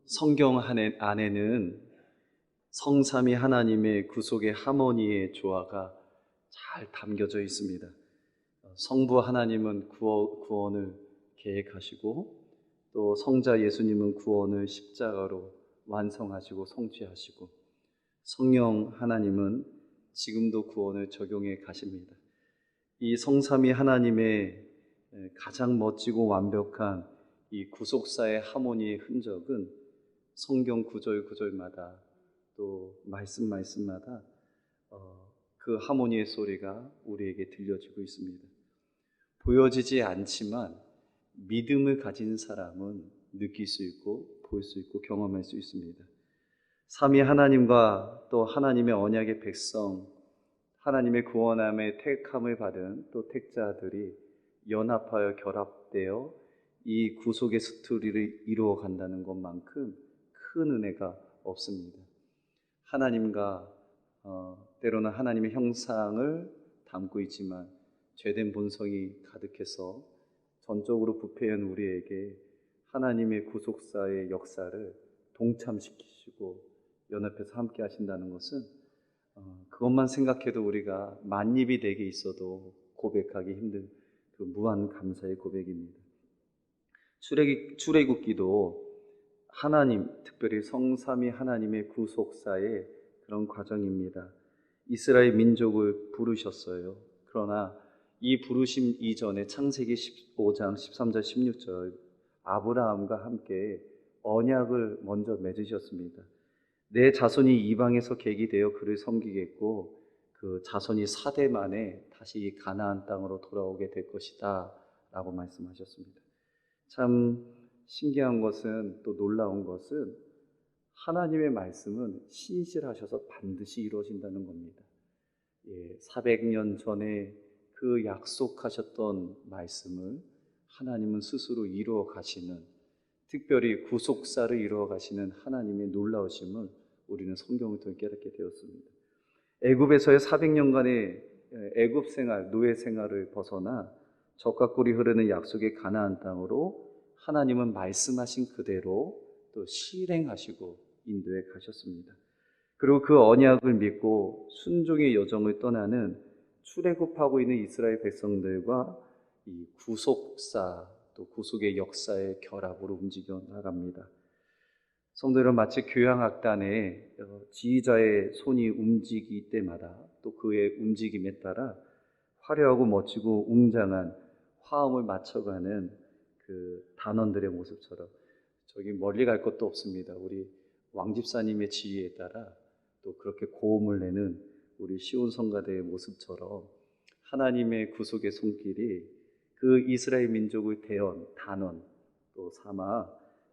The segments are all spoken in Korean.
성경 안에는 성삼위 하나님의 구속의 하모니의 조화가 잘 담겨져 있습니다. 성부 하나님은 구원을 계획하시고, 또 성자 예수님은 구원을 십자가로 완성하시고 성취하시고, 성령 하나님은 지금도 구원을 적용해 가십니다. 이 성삼위 하나님의 가장 멋지고 완벽한 이 구속사의 하모니의 흔적은 성경 구절 구절마다, 또 말씀마다 그 하모니의 소리가 우리에게 들려지고 있습니다. 보여지지 않지만 믿음을 가진 사람은 느낄 수 있고 볼 수 있고 경험할 수 있습니다. 삼위 하나님과 또 하나님의 언약의 백성, 하나님의 구원함의 택함을 받은 또 택자들이 연합하여 결합되어 이 구속의 스토리를 이루어 간다는 것만큼 큰 은혜가 없습니다. 하나님과 때로는 하나님의 형상을 담고 있지만 죄된 본성이 가득해서 전적으로 부패한 우리에게 하나님의 구속사의 역사를 동참시키시고 연합해서 함께 하신다는 것은 그것만 생각해도 우리가 만입이 내게 있어도 고백하기 힘든 그 무한 감사의 고백입니다. 출애굽기도 하나님, 특별히 성삼위 하나님의 구속사의 그런 과정입니다. 이스라엘 민족을 부르셨어요. 그러나 이 부르심 이전에 창세기 15장 13절 16절 아브라함과 함께 언약을 먼저 맺으셨습니다. 내 자손이 이방에서 객이 되어 그를 섬기겠고 그 자손이 4대 만에 다시 가나안 땅으로 돌아오게 될 것이다 라고 말씀하셨습니다. 참 신기한 것은, 또 놀라운 것은 하나님의 말씀은 신실하셔서 반드시 이루어진다는 겁니다. 400년 전에 그 약속하셨던 말씀을 하나님은 스스로 이루어 가시는, 특별히 구속사를 이루어 가시는 하나님의 놀라우심을 우리는 성경을 통해 깨닫게 되었습니다. 애굽에서의 400년간의 애굽 생활, 노예 생활을 벗어나 젖과 꿀이 흐르는 약속의 가나안 땅으로 하나님은 말씀하신 그대로 또 실행하시고 인도해 가셨습니다. 그리고 그 언약을 믿고 순종의 여정을 떠나는 출애굽하고 있는 이스라엘 백성들과 이 구속사, 또 구속의 역사의 결합으로 움직여 나갑니다. 성도 여러분, 마치 교향악단의 지휘자의 손이 움직일 때마다 또 그의 움직임에 따라 화려하고 멋지고 웅장한 화음을 맞춰가는 그 단원들의 모습처럼, 저기 멀리 갈 것도 없습니다. 우리 왕집사님의 지휘에 따라 또 그렇게 고음을 내는 우리 시온 성가대의 모습처럼 하나님의 구속의 손길이 그 이스라엘 민족의 대언, 단원 또 삼아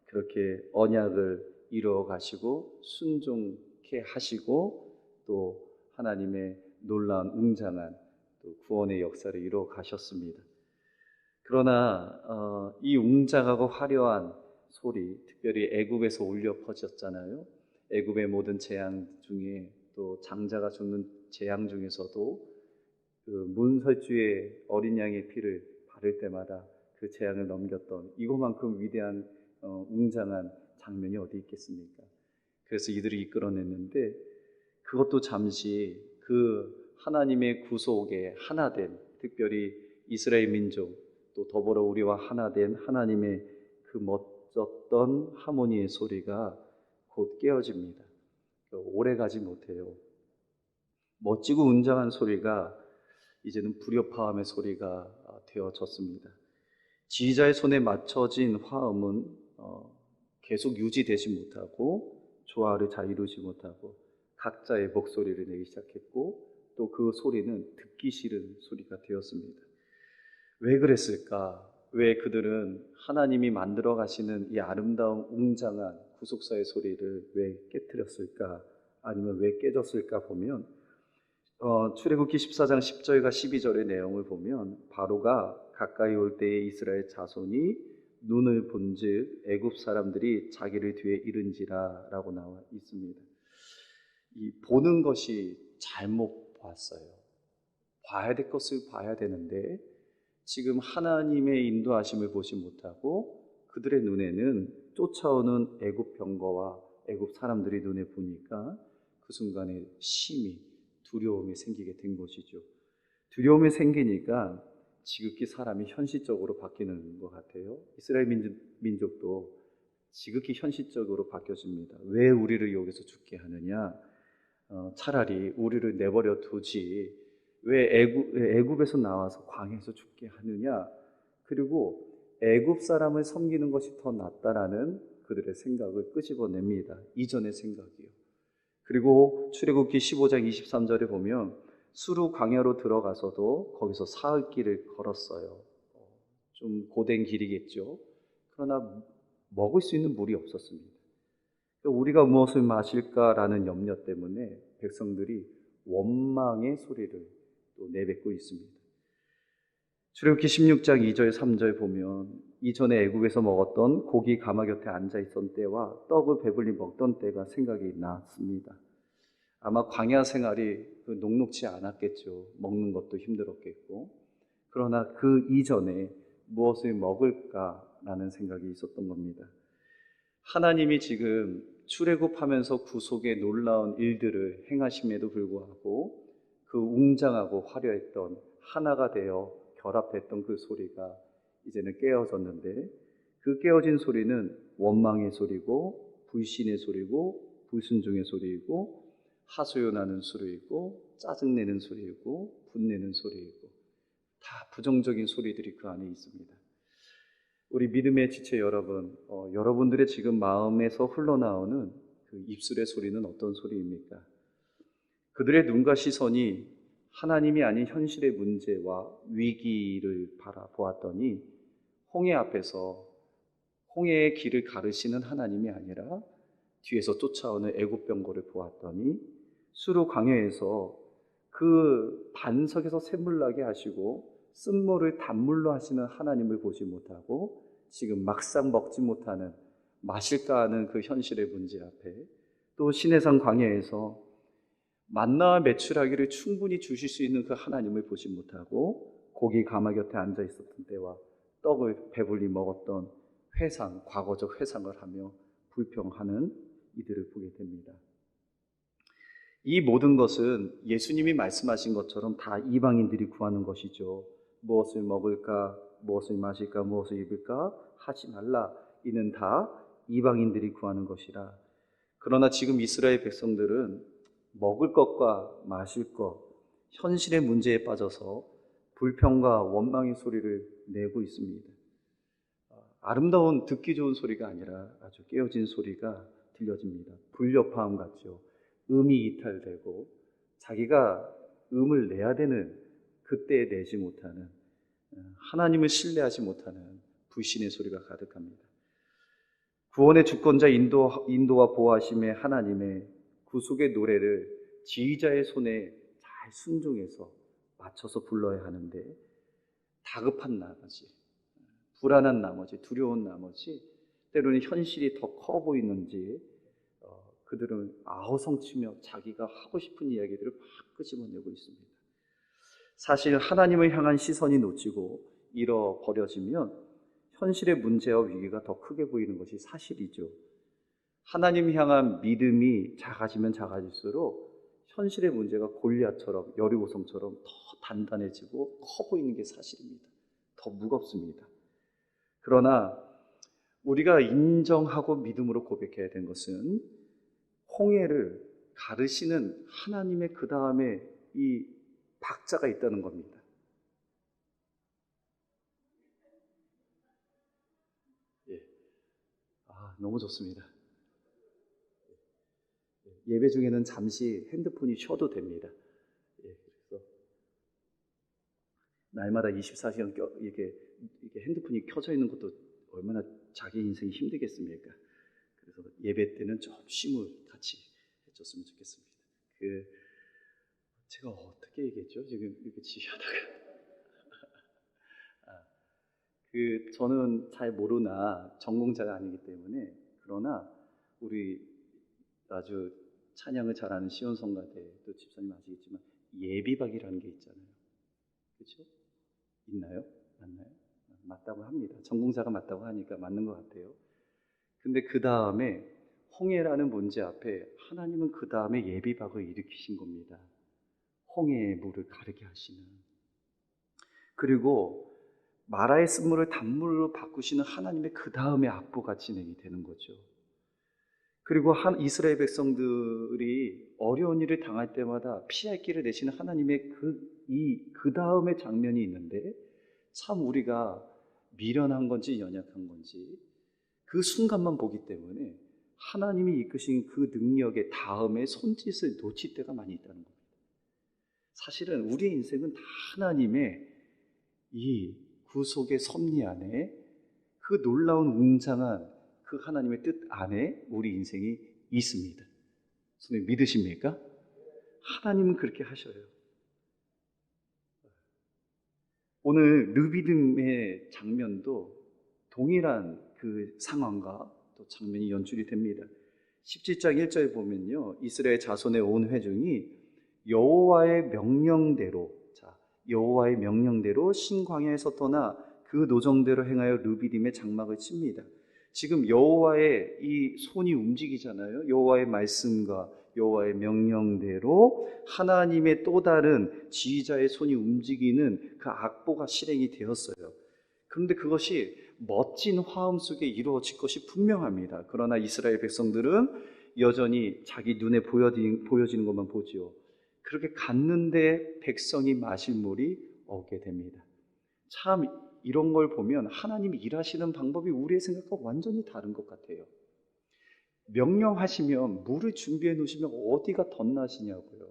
그렇게 언약을 이루어 가시고 순종케 하시고 또 하나님의 놀라운 웅장한 또 구원의 역사를 이루어 가셨습니다. 그러나 이 웅장하고 화려한 소리, 특별히 애굽에서 울려 퍼졌잖아요. 애굽의 모든 재앙 중에 또 장자가 죽는 재앙 중에서도 그 문설주의 어린 양의 피를 바를 때마다 그 재앙을 넘겼던 이거만큼 위대한 웅장한 장면이 어디 있겠습니까? 그래서 이들이 이끌어냈는데, 그것도 잠시 그 하나님의 구속에 하나된, 특별히 이스라엘 민족 또 더불어 우리와 하나된 하나님의 그 멋졌던 하모니의 소리가 곧 깨어집니다. 오래 가지 못해요. 멋지고 웅장한 소리가 이제는 불협화음의 소리가 되어졌습니다. 지휘자의 손에 맞춰진 화음은 계속 유지되지 못하고 조화를 잘 이루지 못하고 각자의 목소리를 내기 시작했고, 또 그 소리는 듣기 싫은 소리가 되었습니다. 왜 그랬을까? 왜 그들은 하나님이 만들어 가시는 이 아름다운 웅장한 구속사의 소리를 왜 깨트렸을까? 아니면 왜 깨졌을까 보면 출애굽기 14장 10절과 12절의 내용을 보면, 바로가 가까이 올 때에 이스라엘 자손이 눈을 본즉 애굽 사람들이 자기를 뒤에 이른지라 라고 나와 있습니다. 이 보는 것이 잘못 봤어요. 봐야 될 것을 봐야 되는데 지금 하나님의 인도하심을 보지 못하고 그들의 눈에는 쫓아오는 애굽 병거와 애굽 사람들이 눈에 보니까 그 순간에 심히 두려움이 생기게 된 것이죠. 두려움이 생기니까 지극히 사람이 현실적으로 바뀌는 것 같아요. 이스라엘 민족도 지극히 현실적으로 바뀌어집니다. 왜 우리를 여기서 죽게 하느냐? 차라리 우리를 내버려 두지 왜 애굽에서 나와서 광야에서 죽게 하느냐? 그리고 애굽 사람을 섬기는 것이 더 낫다라는 그들의 생각을 끄집어냅니다. 이전의 생각이요. 그리고 출애굽기 15장 23절에 보면 수르 광야로 들어가서도 거기서 사흘 길을 걸었어요. 좀 고된 길이겠죠. 그러나 먹을 수 있는 물이 없었습니다. 우리가 무엇을 마실까라는 염려 때문에 백성들이 원망의 소리를 또 내뱉고 있습니다. 출애굽기 16장 2절 3절 보면 이전에 애굽에서 먹었던 고기 가마 곁에 앉아 있던 때와 떡을 배불리 먹던 때가 생각이 났습니다. 아마 광야 생활이 녹록지 않았겠죠. 먹는 것도 힘들었겠고. 그러나 그 이전에 무엇을 먹을까라는 생각이 있었던 겁니다. 하나님이 지금 출애굽하면서 구속의 놀라운 일들을 행하심에도 불구하고 그 웅장하고 화려했던 하나가 되어 결합했던 그 소리가 이제는 깨어졌는데 그 깨어진 소리는 원망의 소리고 불신의 소리고 불순종의 소리이고 하소연하는 소리이고 짜증내는 소리이고 분내는 소리이고 다 부정적인 소리들이 그 안에 있습니다. 우리 믿음의 지체 여러분, 여러분들의 지금 마음에서 흘러나오는 그 입술의 소리는 어떤 소리입니까? 그들의 눈과 시선이 하나님이 아닌 현실의 문제와 위기를 바라보았더니 홍해 앞에서 홍해의 길을 가르시는 하나님이 아니라 뒤에서 쫓아오는 애굽 병거를 보았더니 수르 광야에서 그 반석에서 샘물 나게 하시고 쓴물을 단물로 하시는 하나님을 보지 못하고 지금 막상 먹지 못하는 마실까 하는 그 현실의 문제 앞에 또 시내산 광야에서 만나와 메추라기를 충분히 주실 수 있는 그 하나님을 보지 못하고 고기 가마 곁에 앉아 있었던 때와 떡을 배불리 먹었던 회상, 과거적 회상을 하며 불평하는 이들을 보게 됩니다. 이 모든 것은 예수님이 말씀하신 것처럼 다 이방인들이 구하는 것이죠. 무엇을 먹을까, 무엇을 마실까, 무엇을 입을까 하지 말라. 이는 다 이방인들이 구하는 것이라. 그러나 지금 이스라엘 백성들은 먹을 것과 마실 것, 현실의 문제에 빠져서 불평과 원망의 소리를 내고 있습니다. 아름다운 듣기 좋은 소리가 아니라 아주 깨어진 소리가 들려집니다. 불협화음 같죠. 음이 이탈되고 자기가 음을 내야 되는 그때에 내지 못하는 하나님을 신뢰하지 못하는 불신의 소리가 가득합니다. 구원의 주권자 인도와 보호하심의 하나님의 구속의 노래를 지휘자의 손에 잘 순종해서 맞춰서 불러야 하는데 다급한 나머지, 불안한 나머지, 두려운 나머지 때로는 현실이 더 커 보이는지 그들은 아우성치며 자기가 하고 싶은 이야기들을 막 끄집어내고 있습니다. 사실 하나님을 향한 시선이 놓치고 잃어버려지면 현실의 문제와 위기가 더 크게 보이는 것이 사실이죠. 하나님 향한 믿음이 작아지면 작아질수록 현실의 문제가 골리앗처럼 여리고성처럼 더 단단해지고 커 보이는 게 사실입니다. 더 무겁습니다. 그러나 우리가 인정하고 믿음으로 고백해야 되는 것은 홍해를 가르시는 하나님의 그 다음에 이 박자가 있다는 겁니다. 예. 너무 좋습니다. 예배 중에는 잠시 핸드폰이 쉬어도 됩니다. 예, 그래서 날마다 24시간 이렇게 핸드폰이 켜져 있는 것도 얼마나 자기 인생이 힘들겠습니까? 그래서 예배 때는 좀 쉼을 같이 해줬으면 좋겠습니다. 제가 어떻게 얘기했죠? 지금 이렇게 지휘하다가 저는 잘 모르나 전공자가 아니기 때문에 그러나 우리 아주 찬양을 잘하는 시온성가대 또 집사님 아시겠지만 예비박이라는 게 있잖아요. 그렇죠? 있나요? 맞나요? 맞다고 합니다. 전공자가 맞다고 하니까 맞는 것 같아요. 근데 그 다음에 홍해라는 문제 앞에 하나님은 그 다음에 예비박을 일으키신 겁니다. 홍해의 물을 가르게 하시는. 그리고 마라의 쓴물을 단물로 바꾸시는 하나님의 그 다음에 악보가 진행이 되는 거죠. 그리고 이스라엘 백성들이 어려운 일을 당할 때마다 피할 길을 내시는 하나님의 그 다음의 장면이 있는데, 참 우리가 미련한 건지 연약한 건지 그 순간만 보기 때문에 하나님이 이끄신 그 능력의 다음에 손짓을 놓칠 때가 많이 있다는 겁니다. 사실은 우리의 인생은 다 하나님의 이 구속의 섭리 안에, 그 놀라운 웅장한 그 하나님의 뜻 안에 우리 인생이 있습니다. 선생님 믿으십니까? 하나님은 그렇게 하셔요. 오늘 르비딤의 장면도 동일한 그 상황과 또 장면이 연출이 됩니다. 17장 1절에 보면요, 이스라엘 자손의 온 회중이 여호와의 명령대로, 여호와의 명령대로 신광야에서 떠나 그 노정대로 행하여 르비딤의 장막을 칩니다. 지금 여호와의 이 손이 움직이잖아요. 여호와의 말씀과 여호와의 명령대로 하나님의 또 다른 지휘자의 손이 움직이는 그 악보가 실행이 되었어요. 그런데 그것이 멋진 화음 속에 이루어질 것이 분명합니다. 그러나 이스라엘 백성들은 여전히 자기 눈에 보여지는 것만 보지요. 그렇게 갔는데 백성이 마실 물이 없게 됩니다. 참 이런 걸 보면 하나님이 일하시는 방법이 우리의 생각과 완전히 다른 것 같아요. 명령하시면 물을 준비해 놓으시면 어디가 덧나시냐고요.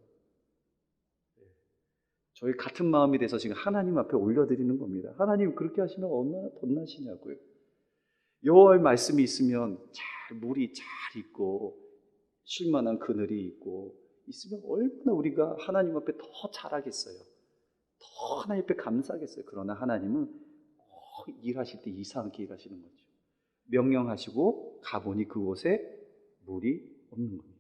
저희 같은 마음이 돼서 지금 하나님 앞에 올려드리는 겁니다. 하나님 그렇게 하시면 얼마나 덧나시냐고요. 여호와의 말씀이 있으면 물이 잘 있고 쉴만한 그늘이 있고 있으면 얼마나 우리가 하나님 앞에 더 잘하겠어요. 더 하나님 앞에 감사하겠어요. 그러나 하나님은 일하실 때 이상하게 일하시는 거죠. 명령하시고 가보니 그곳에 물이 없는 겁니다.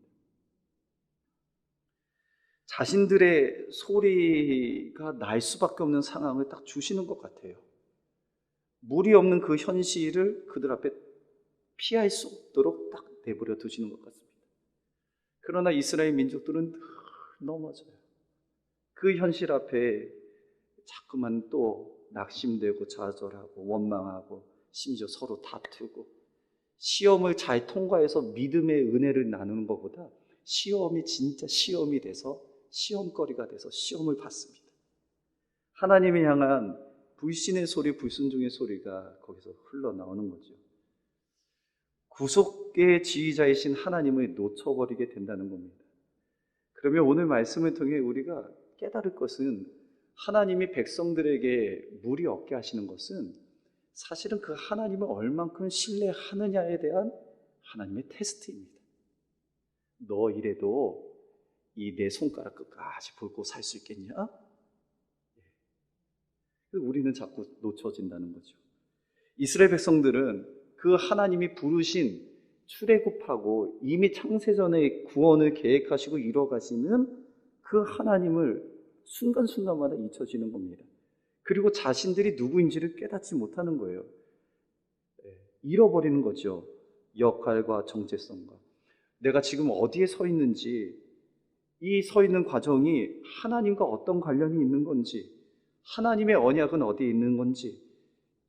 자신들의 소리가 날 수밖에 없는 상황을 딱 주시는 것 같아요. 물이 없는 그 현실을 그들 앞에 피할 수 없도록 딱 내버려 두시는 것 같습니다. 그러나 이스라엘 민족들은 늘 넘어져요. 그 현실 앞에 자꾸만 또 낙심되고 좌절하고 원망하고 심지어 서로 다투고, 시험을 잘 통과해서 믿음의 은혜를 나누는 것보다 시험이 진짜 시험이 돼서 시험거리가 돼서 시험을 받습니다. 하나님을 향한 불신의 소리, 불순종의 소리가 거기서 흘러나오는 거죠. 구속의 지휘자이신 하나님을 놓쳐버리게 된다는 겁니다. 그러면 오늘 말씀을 통해 우리가 깨달을 것은, 하나님이 백성들에게 물이 없게 하시는 것은 사실은 그 하나님을 얼만큼 신뢰하느냐에 대한 하나님의 테스트입니다. 너 이래도 이 내 손가락 끝까지 볼 살 수 있겠냐? 우리는 자꾸 놓쳐진다는 거죠. 이스라엘 백성들은 그 하나님이 부르신 출애굽하고 이미 창세전에 구원을 계획하시고 이뤄가시는 그 하나님을 순간순간마다 잊혀지는 겁니다. 그리고 자신들이 누구인지를 깨닫지 못하는 거예요. 잃어버리는 거죠. 역할과 정체성과. 내가 지금 어디에 서 있는지, 이 서 있는 과정이 하나님과 어떤 관련이 있는 건지, 하나님의 언약은 어디에 있는 건지,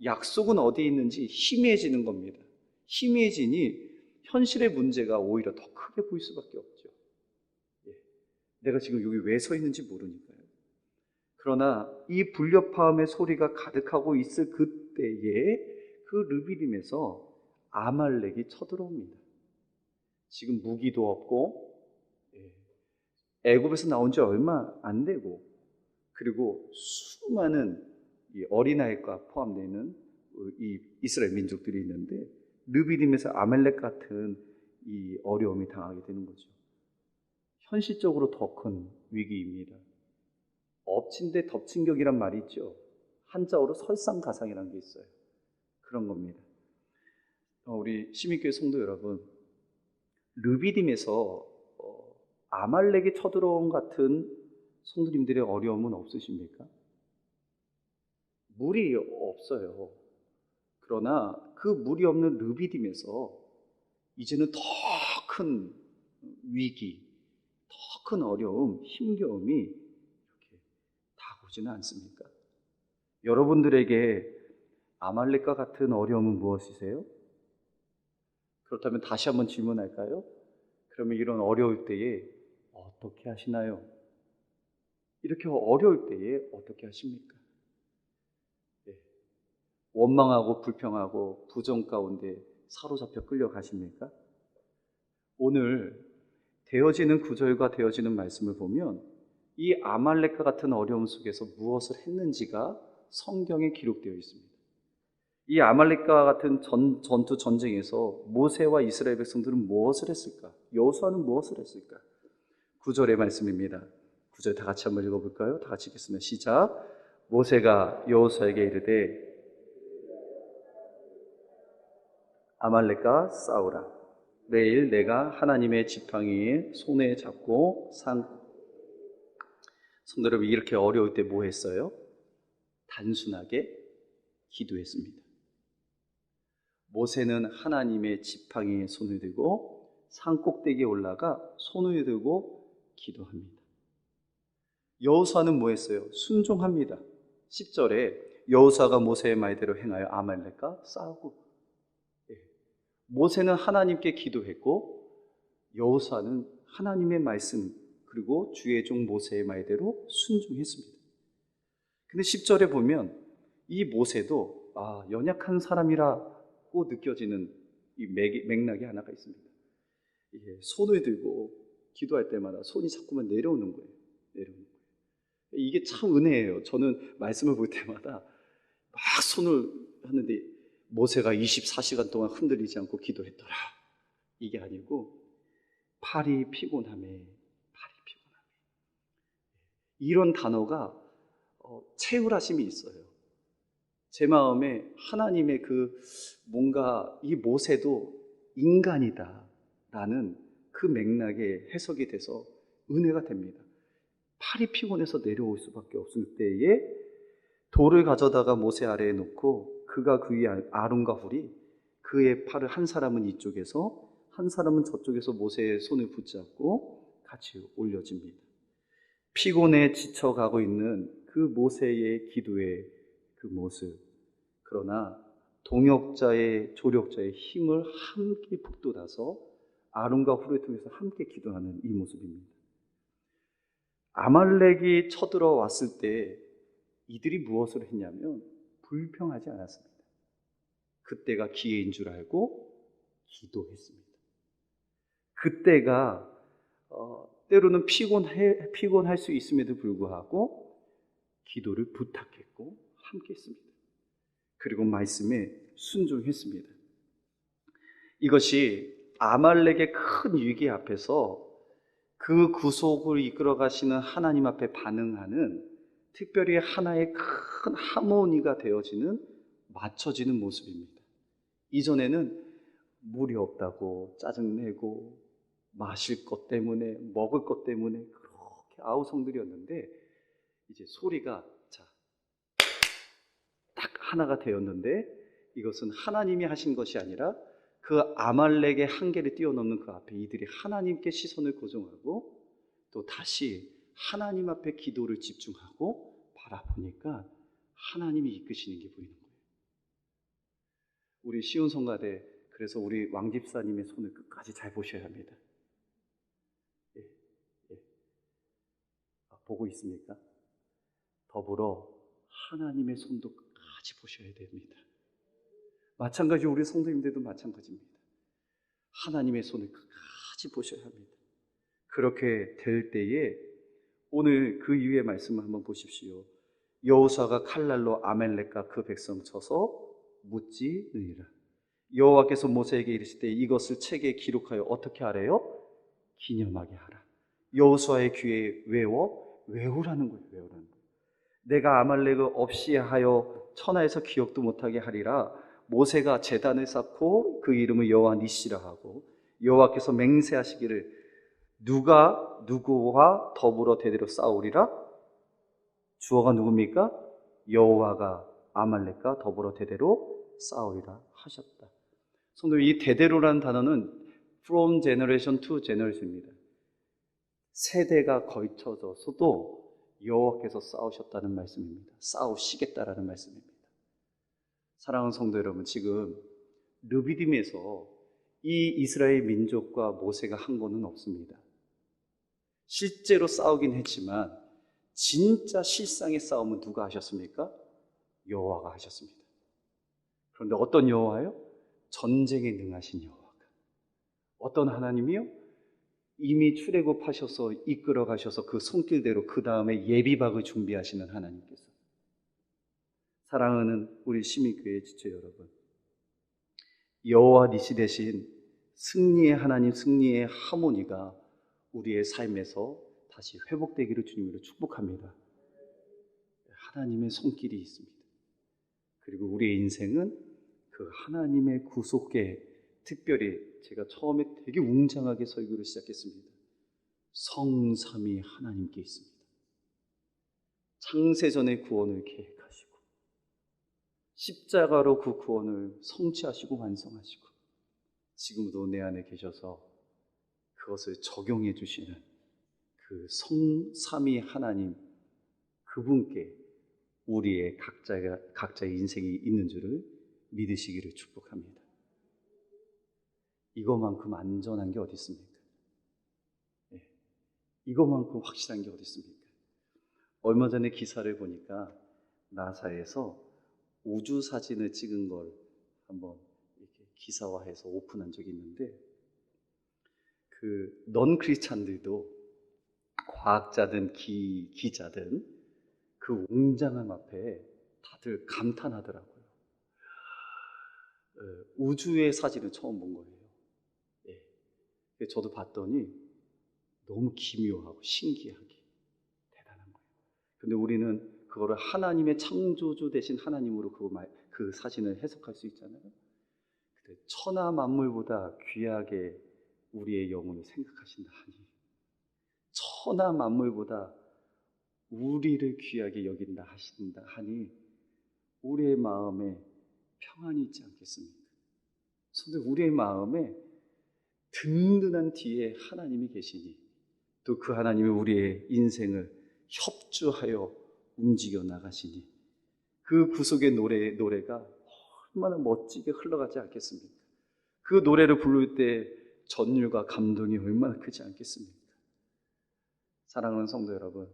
약속은 어디에 있는지 희미해지는 겁니다. 희미해지니 현실의 문제가 오히려 더 크게 보일 수밖에 없죠. 내가 지금 여기 왜 서 있는지 모르니까요. 그러나 이 불협화음의 소리가 가득하고 있을 그때에 그 르비딤에서 아말렉이 쳐들어옵니다. 지금 무기도 없고 애굽에서 나온 지 얼마 안 되고, 그리고 수많은 이 어린아이가 포함되는 이 이스라엘 민족들이 있는데, 르비딤에서 아말렉 같은 이 어려움이 당하게 되는 거죠. 현실적으로 더 큰 위기입니다. 엎친 데 덮친 격이란 말이 있죠. 한자어로 설상가상이라는 게 있어요. 그런 겁니다. 우리 시민교회 성도 여러분, 르비딤에서 아말렉이 쳐들어온 같은 성도님들의 어려움은 없으십니까? 물이 없어요. 그러나 그 물이 없는 르비딤에서 이제는 더 큰 위기, 더 큰 어려움, 힘겨움이 이렇게 다가오지는 않습니까? 여러분들에게 아말렉과 같은 어려움은 무엇이세요? 그렇다면 다시 한번 질문할까요? 그러면 이런 어려울 때에 어떻게 하시나요? 이렇게 어려울 때에 어떻게 하십니까? 예. 원망하고 불평하고 부정 가운데 사로잡혀 끌려가십니까? 오늘 되어지는 구절과 되어지는 말씀을 보면 이 아말렉과 같은 어려움 속에서 무엇을 했는지가 성경에 기록되어 있습니다. 이 아말렉과 같은 전투 전쟁에서 모세와 이스라엘 백성들은 무엇을 했을까? 여호수아는 무엇을 했을까? 9절의 말씀입니다. 9절 다 같이 한번 읽어볼까요? 다 같이 읽겠습니다. 시작. 모세가 여호수아에게 이르되 아말렉과 싸우라. 내일 내가 하나님의 지팡이에 손에 잡고 성도 여러분, 이렇게 어려울 때 뭐 했어요? 단순하게 기도했습니다. 모세는 하나님의 지팡이에 손을 들고 산 꼭대기에 올라가 손을 들고 기도합니다. 여호수아는 뭐 했어요? 순종합니다. 10절에 여호수아가 모세의 말대로 행하여 아말렉과 싸우고, 모세는 하나님께 기도했고 여호수아는 하나님의 말씀 그리고 주의 종 모세의 말대로 순종했습니다. 근데 10절에 보면 이 모세도 연약한 사람이라고 느껴지는 이 맥락이 하나가 있습니다. 손을 들고 기도할 때마다 손이 자꾸만 내려오는 거예요. 이게 참 은혜예요. 저는 말씀을 볼 때마다 막 손을 하는데 모세가 24시간 동안 흔들리지 않고 기도했더라. 이게 아니고 팔이 피곤함에. 이런 단어가 채울하심이 있어요. 제 마음에 하나님의 뭔가 이 모세도 인간이다 라는 그 맥락에 해석이 돼서 은혜가 됩니다. 팔이 피곤해서 내려올 수밖에 없을 때에 돌을 가져다가 모세 아래에 놓고 그가 그 위에 아론과 훌이 그의 팔을 한 사람은 이쪽에서 한 사람은 저쪽에서 모세의 손을 붙잡고 같이 올려집니다. 피곤해 지쳐가고 있는 그 모세의 기도의 그 모습, 그러나 동역자의 조력자의 힘을 함께 북돋아서 아론과 훌을 통해서 함께 기도하는 이 모습입니다. 아말렉이 쳐들어왔을 때 이들이 무엇을 했냐면 불평하지 않았습니다. 그때가 기회인 줄 알고 기도했습니다. 그때가 때로는 피곤할 수 있음에도 불구하고 기도를 부탁했고 함께 했습니다. 그리고 말씀에 순종했습니다. 이것이 아말렉의 큰 위기 앞에서 그 구속을 이끌어 가시는 하나님 앞에 반응하는 특별히 하나의 큰 하모니가 되어지는 맞춰지는 모습입니다. 이전에는 물이 없다고 짜증내고 마실 것 때문에 먹을 것 때문에 그렇게 아우성들이었는데 이제 소리가 딱 하나가 되었는데 이것은 하나님이 하신 것이 아니라 그 아말렉의 한계를 뛰어넘는 그 앞에 이들이 하나님께 시선을 고정하고 또 다시 하나님 앞에 기도를 집중하고 바라보니까 하나님이 이끄시는 게 보이는 거예요. 우리 시온 성가대, 그래서 우리 왕집사님의 손을 끝까지 잘 보셔야 합니다. 보고 있습니까? 더불어 하나님의 손도 끝까지 보셔야 됩니다. 마찬가지 우리 성도님들도 마찬가지입니다. 하나님의 손을 끝까지 보셔야 합니다. 그렇게 될 때에 오늘 그 이후의 말씀을 한번 보십시오. 여호수아가 칼날로 아말렉과 그 백성 쳐서 무찌르니라. 여호와께서 모세에게 이르시되 이것을 책에 기록하여 어떻게 하래요? 기념하게 하라. 여호수아의 귀에 외우라는 거예요. 외우라는 거예요. 내가 아말렉을 없이 하여 천하에서 기억도 못하게 하리라. 모세가 제단을 쌓고 그 이름을 여호와 니시라 하고 여호와께서 맹세하시기를 누가 누구와 더불어 대대로 싸우리라? 주어가 누굽니까? 여호와가 아말렉과 더불어 대대로 싸우리라 하셨다. 성도, 이 대대로라는 단어는 From generation to generation입니다. 세대가 거쳐져서도 여호와께서 싸우셨다는 말씀입니다. 싸우시겠다라는 말씀입니다. 사랑하는 성도 여러분, 지금 르비딤에서 이 이스라엘 민족과 모세가 한 거는 없습니다. 실제로 싸우긴 했지만 진짜 실상의 싸움은 누가 하셨습니까? 여호와가 하셨습니다. 그런데 어떤 여호와요? 전쟁에 능하신 여호와가. 어떤 하나님이요? 이미 출애굽하셔서 이끌어 가셔서 그 손길대로 그 다음에 예비박을 준비하시는 하나님께서. 사랑하는 우리 시민교회 지체 여러분, 여호와 니시 대신 승리의 하나님, 승리의 하모니가 우리의 삶에서 다시 회복되기를 주님으로 축복합니다. 하나님의 손길이 있습니다. 그리고 우리의 인생은 그 하나님의 구속에, 특별히 제가 처음에 되게 웅장하게 설교를 시작했습니다. 성삼위 하나님께 있습니다. 창세전의 구원을 계획하시고 십자가로 그 구원을 성취하시고 완성하시고 지금도 내 안에 계셔서 그것을 적용해 주시는 그 성삼위 하나님, 그분께 우리의 각자의 인생이 있는 줄을 믿으시기를 축복합니다. 이거만큼 안전한 게 어디 있습니까? 네. 이거만큼 확실한 게 어디 있습니까? 얼마 전에 기사를 보니까 나사에서 우주 사진을 찍은 걸 한번 이렇게 기사화해서 오픈한 적이 있는데, 그 넌 크리스찬들도 과학자든 기자든 그 웅장함 앞에 다들 감탄하더라고요. 우주의 사진을 처음 본 거예요. 예. 저도 봤더니 너무 기묘하고 신기하게 대단한 거예요. 근데 우리는 그거를 하나님의 창조주 되신 하나님으로 그 사진을 해석할 수 있잖아요. 근데 천하 만물보다 귀하게 우리의 영혼을 생각하신다 하니, 천하 만물보다 우리를 귀하게 여긴다 하신다 하니 우리의 마음에 평안이 있지 않겠습니까? 그런데 우리의 마음에 든든한 뒤에 하나님이 계시니, 또 그 하나님이 우리의 인생을 협조하여 움직여 나가시니 그 구속의 노래가 얼마나 멋지게 흘러가지 않겠습니까? 그 노래를 부를 때 전율과 감동이 얼마나 크지 않겠습니까? 사랑하는 성도 여러분,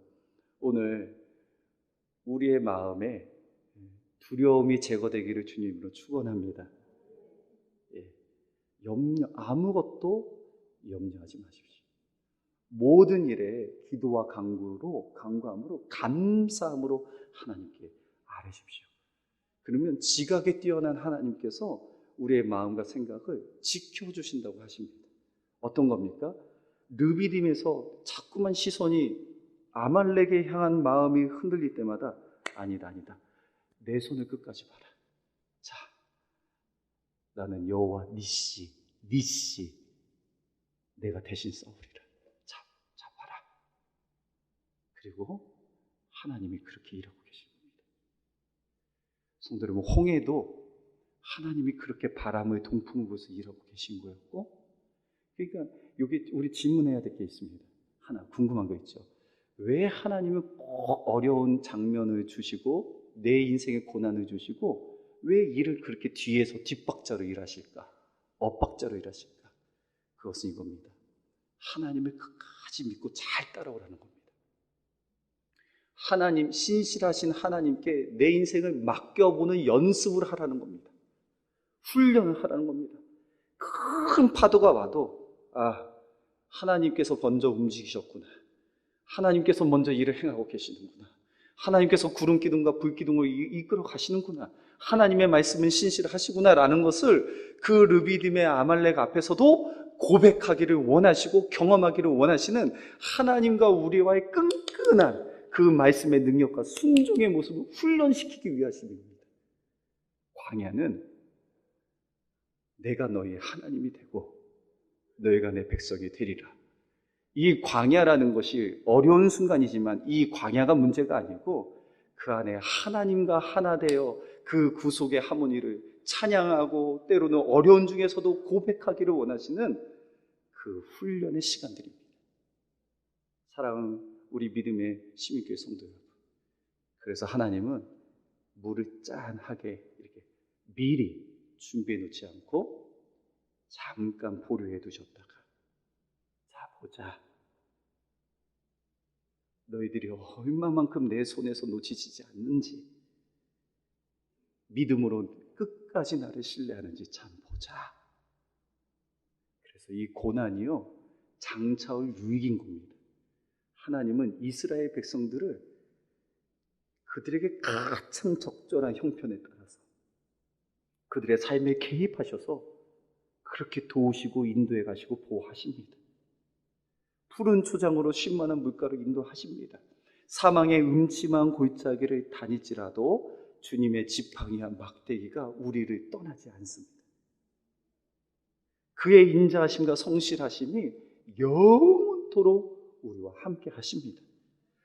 오늘 우리의 마음에 두려움이 제거되기를 주님으로 축원합니다. 아무것도 염려하지 마십시오. 모든 일에 기도와 간구함으로 감사함으로 하나님께 아뢰십시오. 그러면 지각에 뛰어난 하나님께서 우리의 마음과 생각을 지켜주신다고 하십니다. 어떤 겁니까? 르비딤에서 자꾸만 시선이 아말렉에 향한 마음이 흔들릴 때마다 아니다. 내 손을 끝까지 봐라. 자, 나는 여호와 니시 내가 대신 싸우리라. 자 봐라. 그리고 하나님이 그렇게 일하고 계신 겁니다. 성도 여러분, 홍해도 하나님이 그렇게 바람을 동풍을 불어서 일하고 계신 거였고, 그러니까 여기 우리 질문해야 될 게 있습니다. 하나 궁금한 거 있죠. 왜 하나님은 꼭 어려운 장면을 주시고 내 인생에 고난을 주시고 왜 일을 그렇게 뒤에서 뒷박자로 일하실까? 엇박자로 일하실까? 그것은 이겁니다. 하나님을 끝까지 믿고 잘 따라오라는 겁니다. 하나님, 신실하신 하나님께 내 인생을 맡겨보는 연습을 하라는 겁니다. 훈련을 하라는 겁니다. 큰 파도가 와도 하나님께서 먼저 움직이셨구나. 하나님께서 먼저 일을 행하고 계시는구나. 하나님께서 구름 기둥과 불 기둥을 이끌어 가시는구나. 하나님의 말씀은 신실하시구나 라는 것을 그 르비딤의 아말렉 앞에서도 고백하기를 원하시고 경험하기를 원하시는 하나님과 우리와의 끈끈한 그 말씀의 능력과 순종의 모습을 훈련시키기 위하심입니다. 광야는 내가 너희 하나님이 되고 너희가 내 백성이 되리라. 이 광야라는 것이 어려운 순간이지만 이 광야가 문제가 아니고 그 안에 하나님과 하나 되어 그 구속의 하모니를 찬양하고 때로는 어려운 중에서도 고백하기를 원하시는 그 훈련의 시간들입니다. 사랑하는 우리 믿음의 시민교회 성도 여러분, 그래서 하나님은 물을 짠하게 이렇게 미리 준비해 놓지 않고 잠깐 보류해 두셨다가, 자 보자, 너희들이 얼마만큼 내 손에서 놓치지 않는지, 믿음으로 끝까지 나를 신뢰하는지 참 보자. 그래서 이 고난이요, 장차올 유익인 겁니다. 하나님은 이스라엘 백성들을 그들에게 가장 적절한 형편에 따라서 그들의 삶에 개입하셔서 그렇게 도우시고 인도해 가시고 보호하십니다. 푸른 초장으로 쉴만한 물가로 인도하십니다. 사망의 음침한 골짜기를 다닐지라도 주님의 지팡이와 막대기가 우리를 떠나지 않습니다. 그의 인자하심과 성실하심이 영원토록 우리와 함께 하십니다.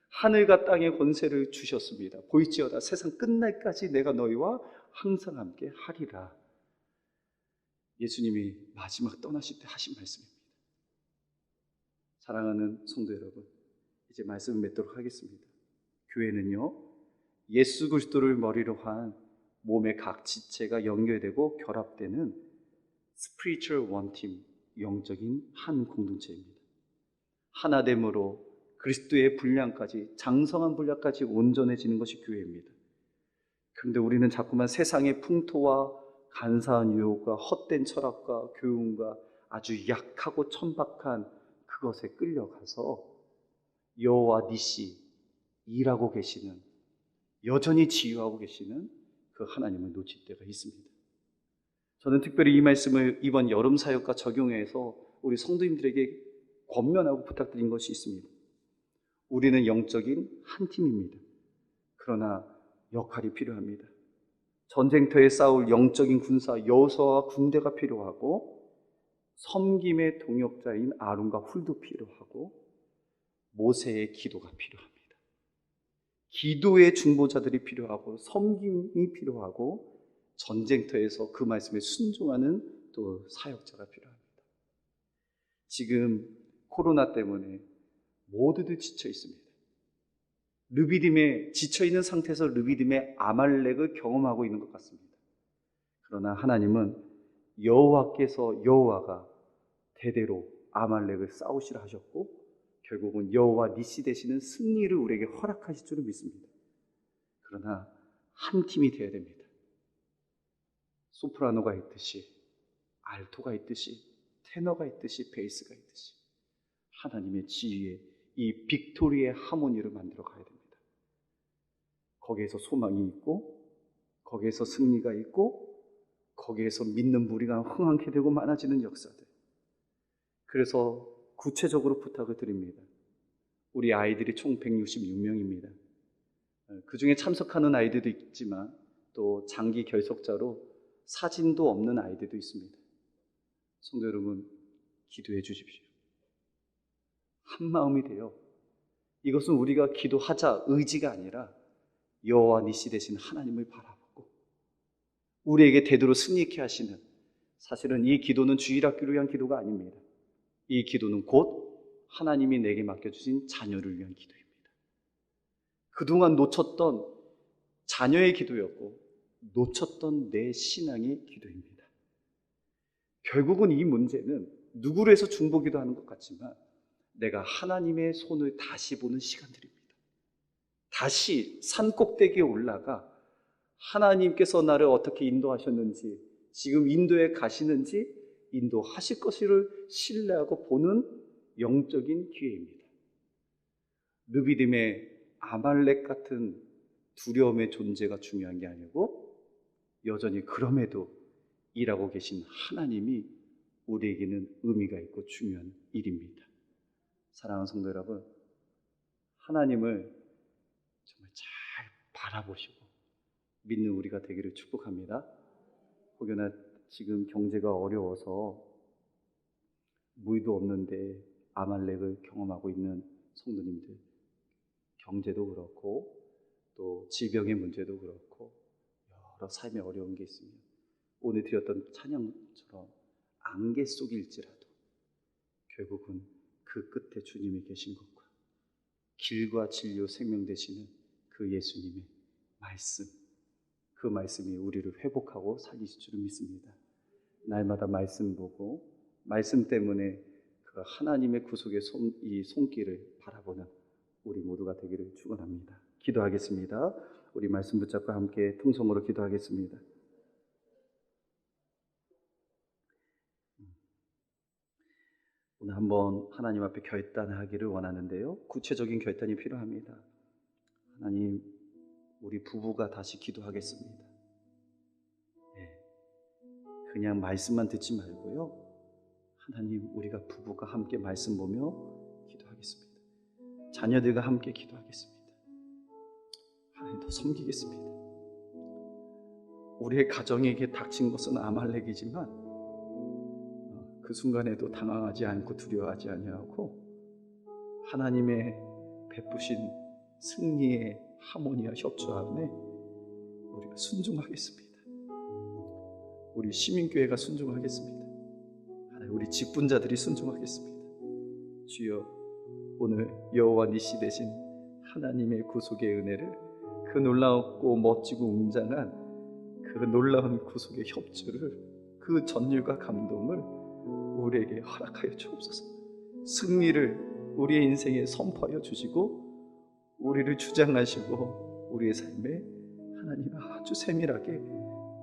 하늘과 땅의 권세를 주셨습니다. 보일지어다 세상 끝날까지 내가 너희와 항상 함께 하리라. 예수님이 마지막 떠나실 때 하신 말씀입니다. 사랑하는 성도 여러분, 이제 말씀을 맺도록 하겠습니다. 교회는요, 예수 그리스도를 머리로 한 몸의 각 지체가 연결되고 결합되는 spiritual one team, 영적인 한 공동체입니다. 하나됨으로 그리스도의 분량까지, 장성한 분량까지 온전해지는 것이 교회입니다. 그런데 우리는 자꾸만 세상의 풍토와 간사한 유혹과 헛된 철학과 교훈과 아주 약하고 천박한 그것에 끌려가서 여호와 니시, 일하고 계시는, 여전히 지휘하고 계시는 그 하나님을 놓칠 때가 있습니다. 저는 특별히 이 말씀을 이번 여름 사역과 적용해서 우리 성도님들에게 권면하고 부탁드린 것이 있습니다. 우리는 영적인 한 팀입니다. 그러나 역할이 필요합니다. 전쟁터에 싸울 영적인 군사 여호수아와 군대가 필요하고, 섬김의 동역자인 아론과 훌도 필요하고, 모세의 기도가 필요합니다. 기도의 중보자들이 필요하고, 섬김이 필요하고, 전쟁터에서 그 말씀에 순종하는 또 사역자가 필요합니다. 지금 코로나 때문에 모두들 지쳐 있습니다. 르비딤에 지쳐있는 상태에서 르비딤의 아말렉을 경험하고 있는 것 같습니다. 그러나 하나님은 여호와가 대대로 아말렉을 싸우시라 하셨고, 결국은 여호와 니시 되시는 승리를 우리에게 허락하실 줄을 믿습니다. 그러나 한 팀이 되어야 됩니다. 소프라노가 있듯이, 알토가 있듯이, 테너가 있듯이, 베이스가 있듯이 하나님의 지휘에 이 빅토리의 하모니를 만들어 가야 됩니다. 거기에서 소망이 있고, 거기에서 승리가 있고, 거기에서 믿는 무리가 흥황케 되고 많아지는 역사들. 그래서 구체적으로 부탁을 드립니다. 우리 아이들이 총 166명입니다. 그 중에 참석하는 아이들도 있지만 또 장기 결석자로 사진도 없는 아이들도 있습니다. 성도 여러분, 기도해 주십시오. 한 마음이 돼요. 이것은 우리가 기도하자 의지가 아니라 여호와 니시 되신 하나님을 바라보고 우리에게 대대로 승리케 하시는, 사실은 이 기도는 주일학교를 위한 기도가 아닙니다. 이 기도는 곧 하나님이 내게 맡겨주신 자녀를 위한 기도입니다. 그동안 놓쳤던 자녀의 기도였고 놓쳤던 내 신앙의 기도입니다. 결국은 이 문제는 누구를 해서 중보기도 하는 것 같지만 내가 하나님의 손을 다시 보는 시간들입니다. 다시 산 꼭대기에 올라가 하나님께서 나를 어떻게 인도하셨는지, 지금 인도에 가시는지, 인도하실 것을 신뢰하고 보는 영적인 기회입니다. 르비딤의 아말렉 같은 두려움의 존재가 중요한 게 아니고, 여전히 그럼에도 일하고 계신 하나님이 우리에게는 의미가 있고 중요한 일입니다. 사랑하는 성도 여러분, 하나님을 정말 잘 바라보시고 믿는 우리가 되기를 축복합니다. 혹여나 지금 경제가 어려워서 무기도 없는데 아말렉을 경험하고 있는 성도님들, 경제도 그렇고 또 질병의 문제도 그렇고 여러 삶의 어려운 게 있으면 오늘 드렸던 찬양처럼 안개 속일지라도 결국은 그 끝에 주님이 계신 것과 길과 진리요 생명 되시는 그 예수님의 말씀, 그 말씀이 우리를 회복하고 살리실 줄 믿습니다. 날마다 말씀 보고 말씀 때문에 그 하나님의 구속의 이 손길을 바라보는 우리 모두가 되기를 축원합니다. 기도하겠습니다. 우리 말씀 붙잡고 함께 통성으로 기도하겠습니다. 오늘 한번 하나님 앞에 결단하기를 원하는데요. 구체적인 결단이 필요합니다. 하나님, 우리 부부가 다시 기도하겠습니다. 그냥 말씀만 듣지 말고요. 하나님, 우리가 부부가 함께 말씀 보며 기도하겠습니다. 자녀들과 함께 기도하겠습니다. 하나님, 더 섬기겠습니다. 우리의 가정에게 닥친 것은 아말렉이지만 그 순간에도 당황하지 않고 두려워하지 아니하고 하나님의 베푸신 승리의 하모니와 협조 안에 우리가 순종하겠습니다. 우리 시민교회가 순종하겠습니다. 하나님, 우리 직분자들이 순종하겠습니다. 주여, 오늘 여호와 니시 되신 하나님의 구속의 은혜를, 그 놀랍고 멋지고 웅장한 그 놀라운 구속의 협조를, 그 전율과 감동을 우리에게 허락하여 주옵소서. 승리를 우리의 인생에 선포하여 주시고 우리를 주장하시고 우리의 삶에 하나님 아주 세밀하게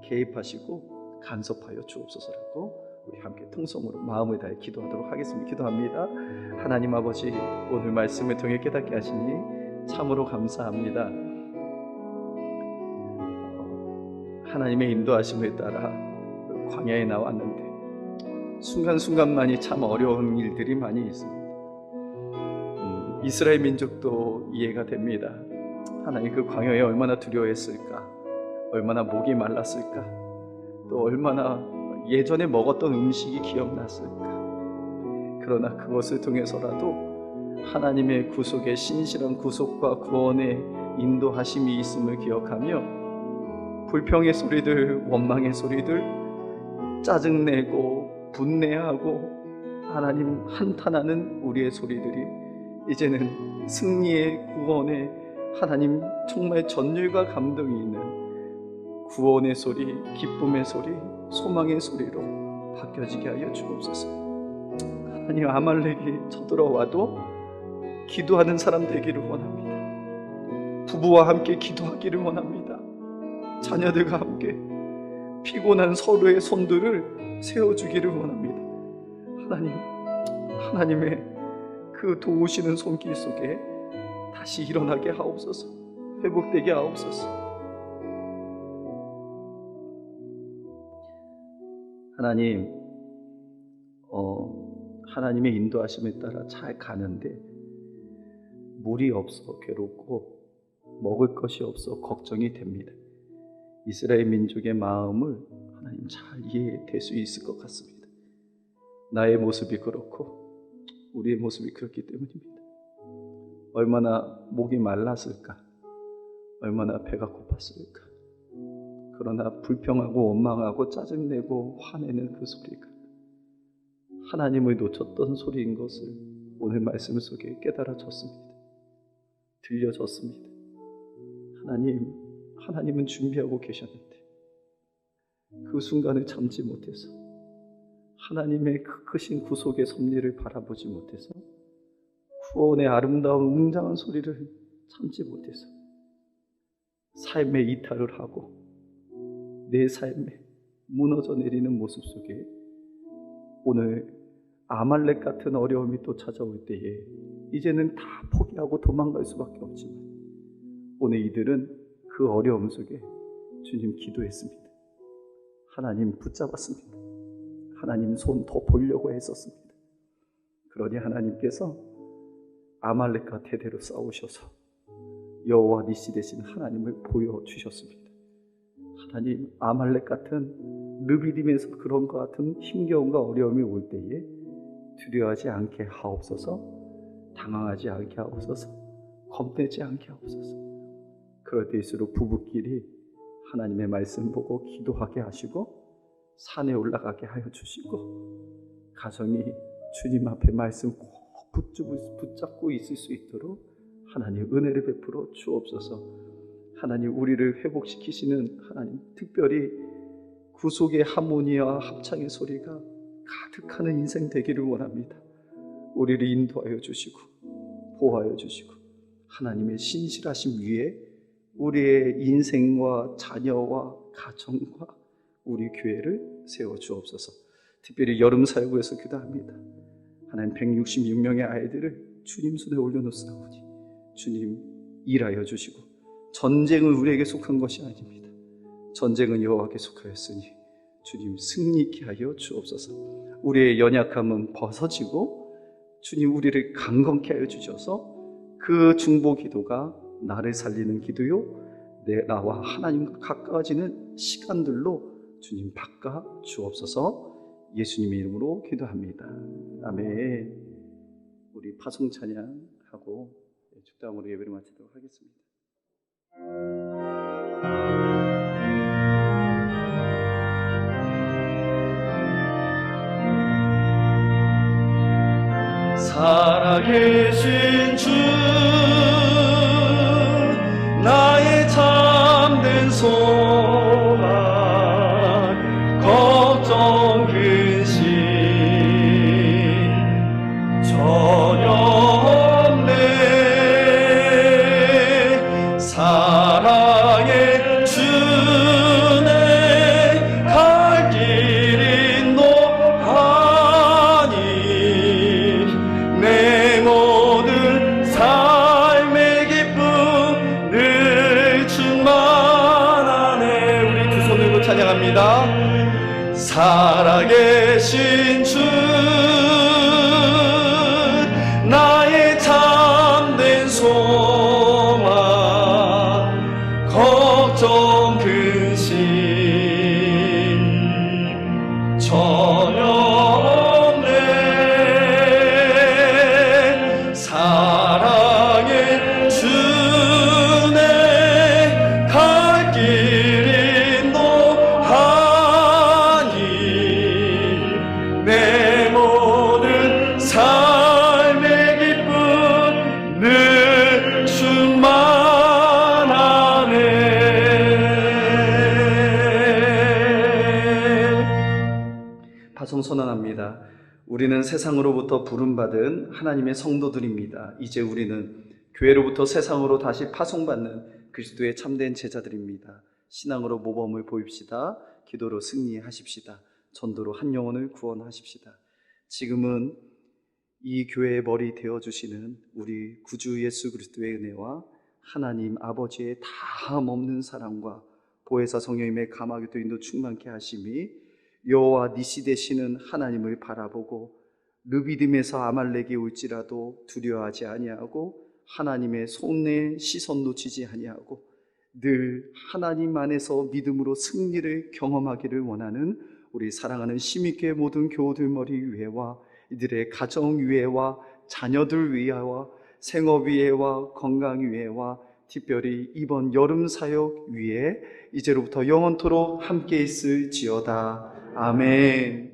개입하시고 간섭하여 주옵소서라고 우리 함께 통성으로 마음을 다해 기도하도록 하겠습니다. 기도합니다. 하나님 아버지, 오늘 말씀을 통해 깨닫게 하시니 참으로 감사합니다. 하나님의 인도하심을 따라 광야에 나왔는데 순간순간만이 참 어려운 일들이 많이 있습니다. 이스라엘 민족도 이해가 됩니다. 하나님, 그 광야에 얼마나 두려워했을까, 얼마나 목이 말랐을까, 또 얼마나 예전에 먹었던 음식이 기억났을까. 그러나 그것을 통해서라도 하나님의 구속의 신실한 구속과 구원의 인도하심이 있음을 기억하며 불평의 소리들, 원망의 소리들, 짜증내고 분내하고 하나님 한탄하는 우리의 소리들이 이제는 승리의 구원의 하나님 정말 전율과 감동이 있는 구원의 소리, 기쁨의 소리, 소망의 소리로 바뀌어지게 하여 주옵소서. 하나님, 아말렉이 쳐들어와도 기도하는 사람 되기를 원합니다. 부부와 함께 기도하기를 원합니다. 자녀들과 함께 피곤한 서로의 손들을 세워주기를 원합니다. 하나님, 하나님의 그 도우시는 손길 속에 다시 일어나게 하옵소서. 회복되게 하옵소서. 하나님, 하나님의 인도하심에 따라 잘 가는데 물이 없어 괴롭고 먹을 것이 없어 걱정이 됩니다. 이스라엘 민족의 마음을 하나님 잘 이해될 수 있을 것 같습니다. 나의 모습이 그렇고 우리의 모습이 그렇기 때문입니다. 얼마나 목이 말랐을까, 얼마나 배가 고팠을까. 그러나 불평하고 원망하고 짜증내고 화내는 그 소리가 하나님을 놓쳤던 소리인 것을 오늘 말씀 속에 깨달아졌습니다. 들려졌습니다. 하나님은 준비하고 계셨는데 그 순간을 참지 못해서, 하나님의 그 크신 구속의 섭리를 바라보지 못해서, 구원의 아름다운 웅장한 소리를 참지 못해서 삶의 이탈을 하고 내 삶에 무너져 내리는 모습 속에 오늘 아말렉 같은 어려움이 또 찾아올 때에 이제는 다 포기하고 도망갈 수밖에 없지만 오늘 이들은 그 어려움 속에 주님 기도했습니다. 하나님 붙잡았습니다. 하나님 손 더 보려고 했었습니다. 그러니 하나님께서 아말렉과 대대로 싸우셔서 여호와 니시 되신 하나님을 보여주셨습니다. 하나님, 아말렉 같은 르비딤에서 그런 것 같은 힘겨움과 어려움이 올 때에 두려워하지 않게 하옵소서, 당황하지 않게 하옵소서, 겁내지 않게 하옵소서. 그럴 때일수록 부부끼리 하나님의 말씀 보고 기도하게 하시고 산에 올라가게 하여 주시고 가정이 주님 앞에 말씀 꼭 붙잡고 있을 수 있도록 하나님 은혜를 베풀어 주옵소서. 하나님 우리를 회복시키시는 하나님, 특별히 구속의 하모니와 합창의 소리가 가득하는 인생 되기를 원합니다. 우리를 인도하여 주시고 보호하여 주시고 하나님의 신실하심 위에 우리의 인생과 자녀와 가정과 우리 교회를 세워 주옵소서. 특별히 여름 사역에서 기도합니다. 하나님 166명의 아이들을 주님 손에 올려놓사오니 주님 일하여 주시고, 전쟁은 우리에게 속한 것이 아닙니다. 전쟁은 여호와께 속하였으니 주님 승리케 하여 주옵소서. 우리의 연약함은 벗어지고 주님 우리를 강건케 하여 주셔서 그 중보 기도가 나를 살리는 기도요, 나와 하나님과 가까워지는 시간들로 주님 바꿔 주옵소서. 예수님의 이름으로 기도합니다. 아멘. 우리 파송 찬양하고 축담으로 예배를 마치도록 하겠습니다. 살아계신 주, 나의 참된 소망, 걱정 근심 전혀 없네. 사랑의 주네 갈 길이 노하니 내 모든 삶의 기쁨 늘 충만하네. 우리 두 손 들고 찬양합니다. 살아계신 주, 나의 참된 소망, 걱정 근심 전혀 없네. 사랑의 주네 갈 길이 노하니 내 모든 삶의 기쁨 늘 충만하네. 파송 선언합니다. 우리는 세상으로부터 부름받은 하나님의 성도들입니다. 이제 우리는 교회로부터 세상으로 다시 파송받는 그리스도의 참된 제자들입니다. 신앙으로 모범을 보입시다. 기도로 승리하십시다. 전도로 한 영혼을 구원하십시다. 지금은 이 교회의 머리 되어주시는 우리 구주 예수 그리스도의 은혜와 하나님 아버지의 다함없는 사랑과 보혜사 성령님의 감화교도 인도 충만케 하심이 여호와 니시 되시는 하나님을 바라보고 르비딤에서 아말렉이 올지라도 두려워하지 아니하고 하나님의 손에 시선 놓치지 아니하고 늘 하나님 안에서 믿음으로 승리를 경험하기를 원하는 우리 사랑하는 심있게 모든 교우들 머리 위에와 이들의 가정 위에와 자녀들 위에와 생업 위에와 건강 위에와 특별히 이번 여름 사역 위에 이제로부터 영원토록 함께 있을지어다. 아멘.